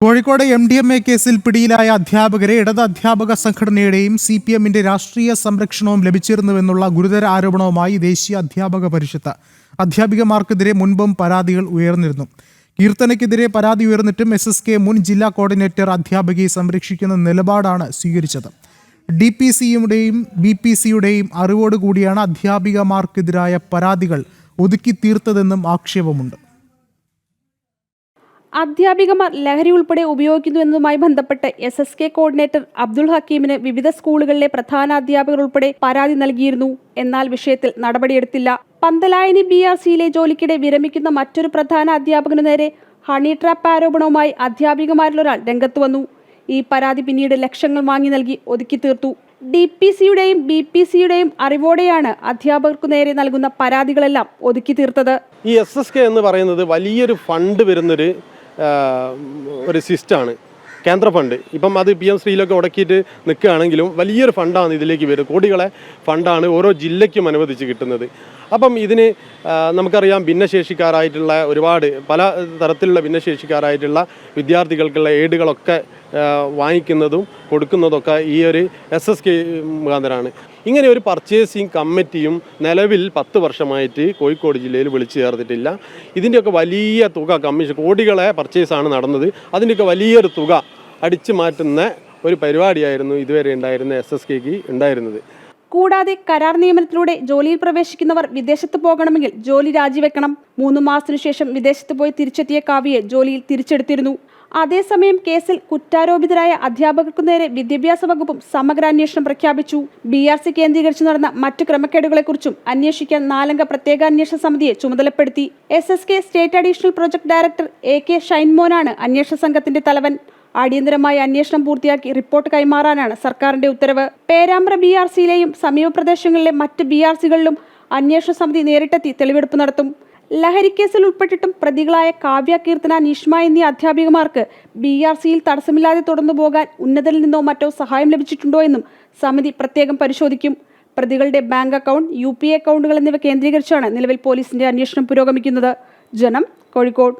Kozhikode MDMA കേസിൽ പിടിയിലായ അധ്യാപകരെ ഇടത് അധ്യാപക സംഘടനയുടെയും CPM-ന്റെ രാഷ്ട്രീയ സംരക്ഷണവും ലഭിച്ചിരുന്നുവെന്നുള്ള ഗുരുതര ആരോപണവുമായി ദേശീയ അധ്യാപക പരിഷത്ത്. അധ്യാപികമാർക്കെതിരെ മുൻപും പരാതികൾ ഉയർന്നിരുന്നു. കീർത്തനയ്ക്കെതിരെ പരാതി ഉയർന്നിട്ടും SSK മുൻ ജില്ലാ കോർഡിനേറ്റർ അധ്യാപകയെ സംരക്ഷിക്കുന്ന നിലപാടാണ് സ്വീകരിച്ചത്. DPC-യുടെയും BPC-യുടെയും അറിവോടുകൂടിയാണ് അധ്യാപികമാർക്കെതിരായ പരാതികൾ ഒതുക്കി തീർത്തതെന്നും ആക്ഷേപമുണ്ട്. അധ്യാപികമാർ ലഹരി ഉൾപ്പെടെ ഉപയോഗിക്കുന്നുവെന്നതുമായി ബന്ധപ്പെട്ട് SSK കോർഡിനേറ്റർ അബ്ദുൾ ഹക്കീമിന് വിവിധ സ്കൂളുകളിലെ പ്രധാന അധ്യാപകർ ഉൾപ്പെടെ പരാതി നൽകിയിരുന്നു. എന്നാൽ വിഷയത്തിൽ നടപടിയെടുത്തില്ല. പന്തലായനി BRC-യിലെ ജോലിക്കിടെ വിരമിക്കുന്ന മറ്റൊരു പ്രധാന അധ്യാപകനു നേരെ ഹണി ട്രാപ്പ് ആരോപണവുമായി അധ്യാപികമാരിലൊരാൾ രംഗത്ത് വന്നു. ഈ പരാതി പിന്നീട് ലക്ഷങ്ങൾ വാങ്ങി നൽകി ഒതുക്കി തീർത്തു. DPC-യുടെയും BPC-യുടെയും അറിവോടെയാണ് അധ്യാപകർക്കു നേരെ നൽകുന്ന പരാതികളെല്ലാം ഒതുക്കി തീർത്തത്. ഈ SSK എന്ന് പറയുന്നത് വലിയൊരു ഫണ്ട് വരുന്നൊരു സിസ്റ്റമാണ്, കേന്ദ്ര ഫണ്ട്. ഇപ്പം അത് PM ശ്രീയിലൊക്കെ ഉടക്കിയിട്ട് നിൽക്കുകയാണെങ്കിലും വലിയൊരു ഫണ്ടാണ് ഇതിലേക്ക് വരുന്നത്. കോടികളെ ഫണ്ടാണ് ഓരോ ജില്ലയ്ക്കും അനുവദിച്ച് കിട്ടുന്നത്. അപ്പം ഇതിന് നമുക്കറിയാം, ഭിന്നശേഷിക്കാരായിട്ടുള്ള പല തരത്തിലുള്ള ഭിന്നശേഷിക്കാരായിട്ടുള്ള വിദ്യാർത്ഥികൾക്കുള്ള എയ്ഡുകളൊക്കെ വാങ്ങിക്കുന്നതും കൊടുക്കുന്നതൊക്കെ ഈ ഒരു SSK മുഖാന്തരമാണ്. ഇങ്ങനെ ഒരു പർച്ചേസിങ് കമ്മിറ്റിയും നിലവിൽ 10 വർഷമായിട്ട് കോഴിക്കോട് ജില്ലയിൽ വിളിച്ചു ചേർത്തിട്ടില്ല. ഇതിൻ്റെയൊക്കെ വലിയ തുക, കമ്മീഷൻ കോടികളെ പർച്ചേസാണ് നടന്നത്. അതിൻ്റെയൊക്കെ വലിയൊരു തുക അടിച്ചു മാറ്റുന്ന ഒരു പരിപാടിയായിരുന്നു ഇതുവരെ ഉണ്ടായിരുന്ന SSKക്ക് ഉണ്ടായിരുന്നത്. കൂടാതെ കരാർ നിയമനത്തിലൂടെ ജോലിയിൽ പ്രവേശിക്കുന്നവർ വിദേശത്ത് പോകണമെങ്കിൽ ജോലി രാജിവെക്കണം. 3 മാസത്തിനു ശേഷം വിദേശത്ത് പോയി തിരിച്ചെത്തിയ കാവ്യയെ ജോലിയിൽ തിരിച്ചെടുത്തിരുന്നു. അതേസമയം കേസിൽ കുറ്റാരോപിതരായ അധ്യാപകർക്കു നേരെ വിദ്യാഭ്യാസ വകുപ്പും സമഗ്ര അന്വേഷണം പ്രഖ്യാപിച്ചു. BRC കേന്ദ്രീകരിച്ച് നടന്ന മറ്റു ക്രമക്കേടുകളെക്കുറിച്ചും അന്വേഷിക്കാൻ 4-അംഗ പ്രത്യേക അന്വേഷണ സമിതിയെ ചുമതലപ്പെടുത്തി. SSK state additional project director AK ഷൈൻമോനാണ് അന്വേഷണ സംഘത്തിന്റെ തലവൻ. അടിയന്തരമായി അന്വേഷണം പൂർത്തിയാക്കി റിപ്പോർട്ട് കൈമാറാനാണ് സർക്കാരിന്റെ ഉത്തരവ്. പേരാമ്പ്ര BRC-യിലെയും സമീപ പ്രദേശങ്ങളിലെ മറ്റ് BRC-കളിലും അന്വേഷണ സമിതി നേരിട്ടെത്തി തെളിവെടുപ്പ് നടത്തും. ലഹരിക്കേസിൽ ഉൾപ്പെട്ടിട്ടും പ്രതികളായ കാവ്യ, കീർത്തന, നിഷ്മ എന്നീ അധ്യാപികമാർക്ക് BRC-യിൽ തടസ്സമില്ലാതെ തുടർന്നു പോകാൻ ഉന്നതരിൽ നിന്നോ മറ്റോ സഹായം ലഭിച്ചിട്ടുണ്ടോ എന്നും സമിതി പ്രത്യേകം പരിശോധിക്കും. പ്രതികളുടെ ബാങ്ക് അക്കൗണ്ട്, UPA അക്കൗണ്ടുകൾ എന്നിവ കേന്ദ്രീകരിച്ചാണ് നിലവിൽ പോലീസിന്റെ അന്വേഷണം പുരോഗമിക്കുന്നത്. ജനം, കോഴിക്കോട്.